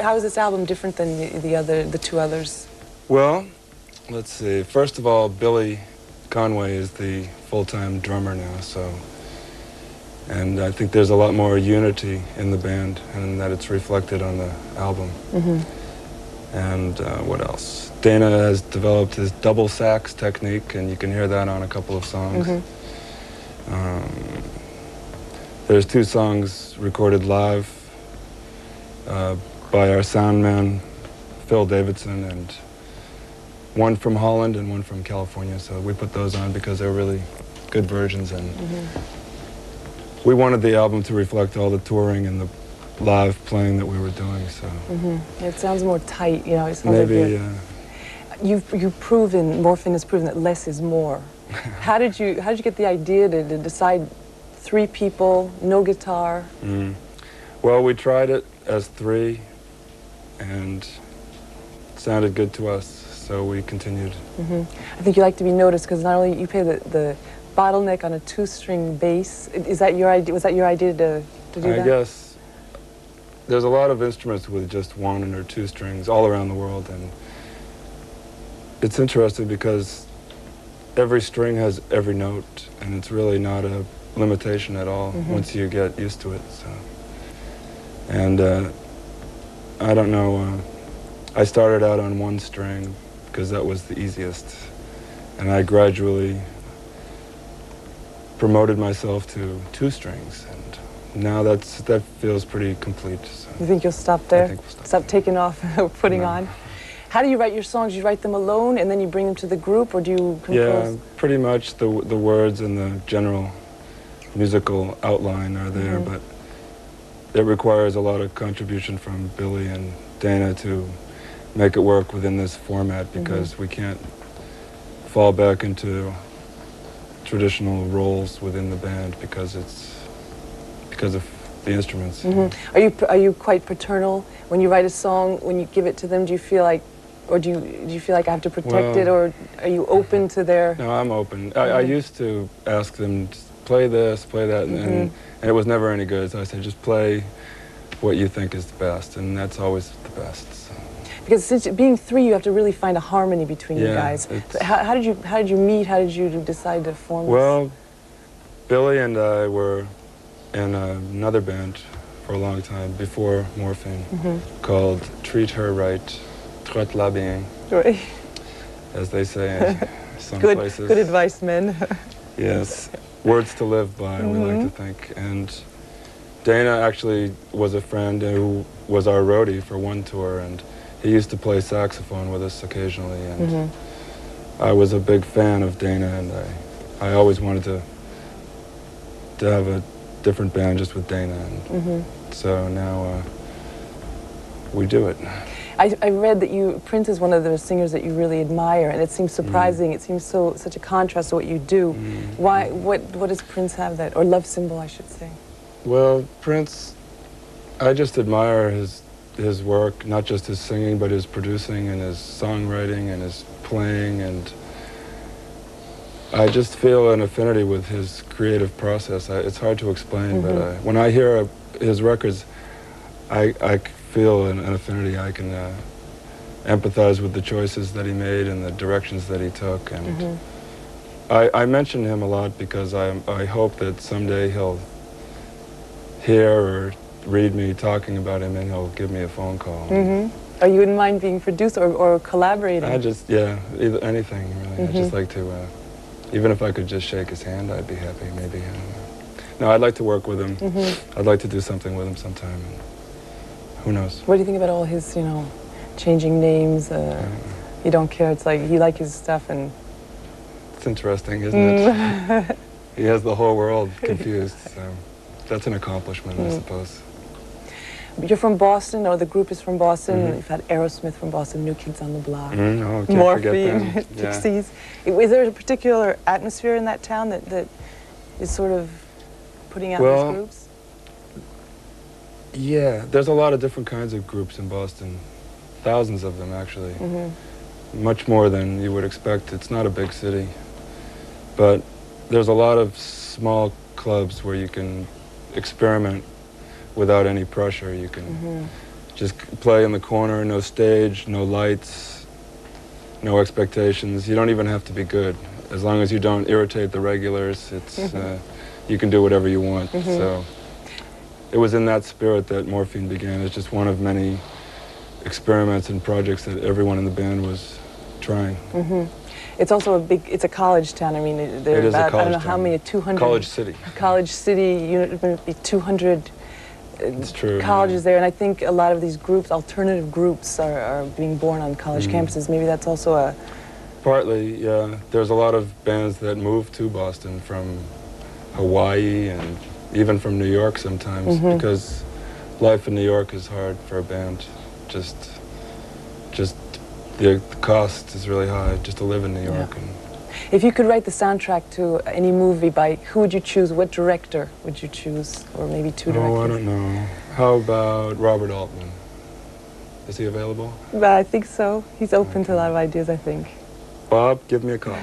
how is this album different than the two others? Well, let's see. First of all, Billy Conway is the full-time drummer now, so, and I think there's a lot more unity in the band, and that it's reflected on the album. And what else? Dana has developed his double sax technique, and you can hear that on a couple of songs. There's 2 songs recorded live by our Sandman, Phil Davidson, and one from Holland and one from California. So we put those on because they're really good versions, and we wanted the album to reflect all the touring and the live playing that we were doing. So it sounds more tight, you know. It sounds maybe like you've proven, Morphine has proven that less is more. How did you get the idea to decide 3 people, no guitar? Well, we tried it as 3, and it sounded good to us, so we continued. I think you like to be noticed because not only you play the bottleneck on a 2-string bass. Is that your idea? Was that your idea to do that? I guess there's a lot of instruments with just 1 or 2 strings all around the world, and it's interesting because every string has every note, and it's really not a limitation at all once you get used to it. So, and I don't know. I started out on 1 string because that was the easiest, and I gradually promoted myself to 2 strings, and now that feels pretty complete. So you think you'll stop there? I think we'll stop taking off, putting on? How do you write your songs? You write them alone and then you bring them to the group, or do you compose? Yeah, pretty much the words and the general musical outline are there, but it requires a lot of contribution from Billy and Dana to make it work within this format, because we can't fall back into traditional roles within the band because of the instruments. Are you quite paternal when you write a song? When you give it to them, do you feel like, or do you feel like I have to protect it, or are you open to their? No, I'm open. I used to ask them, play this, play that, and it was never any good. So I said, just play what you think is the best, and that's always the best. So. Because since being 3, you have to really find a harmony between you guys. How did you meet? How did you decide to form this? Well, Billy and I were in another band for a long time before Morphine, called Treat Her Right, Traite-la bien, as they say in some places. Good advice, men. Yes, words to live by, we like to think. And Dana actually was a friend who was our roadie for one tour, and he used to play saxophone with us occasionally, and I was a big fan of Dana, and I always wanted to have a different band just with Dana, and so now we do it. I read that Prince is one of the singers that you really admire, and it seems surprising. It seems such a contrast to what you do. Why? What does Prince have that, or love symbol, I should say? Well, Prince, I just admire his work, not just his singing, but his producing and his songwriting and his playing, and I just feel an affinity with his creative process. It's hard to explain, but when I hear his records, I feel an affinity. I can empathize with the choices that he made and the directions that he took, and I mention him a lot because I hope that someday he'll hear or read me talking about him, and he'll give me a phone call. Are you in mind being produced or collaborating? Either anything really. I just like to, even if I could just shake his hand, I'd be happy. Maybe. I don't know. No, I'd like to work with him. I'd like to do something with him sometime. And who knows? What do you think about all his, changing names? You don't care. It's like you like his stuff, and it's interesting, isn't it? He has the whole world confused. So that's an accomplishment, I suppose. You're from Boston, or the group is from Boston. You've had Aerosmith from Boston, New Kids on the Block, Morphine, Pixies. Is there a particular atmosphere in that town that is sort of putting out these groups? Yeah, there's a lot of different kinds of groups in Boston. Thousands of them, actually. Much more than you would expect. It's not a big city. But there's a lot of small clubs where you can experiment without any pressure. You can just play in the corner, no stage, no lights, no expectations. You don't even have to be good. As long as you don't irritate the regulars, it's you can do whatever you want. So it was in that spirit that Morphine began. It's just one of many experiments and projects that everyone in the band was trying. It's also it's a college town. I mean, there are about, I don't know how many, 200. College city. College city, maybe 200 it's true, colleges there. And I think a lot of these groups, alternative groups, are being born on college campuses. Maybe that's also a... Partly, yeah. There's a lot of bands that move to Boston from Hawaii and even from New York sometimes, because life in New York is hard for a band. Just the cost is really high just to live in New York. And if you could write the soundtrack to any movie, by who would you choose? What director would you choose? Or maybe two directors? Oh, I don't know. How about Robert Altman? Is he available? I think so. He's open to a lot of ideas, I think. Bob, give me a call.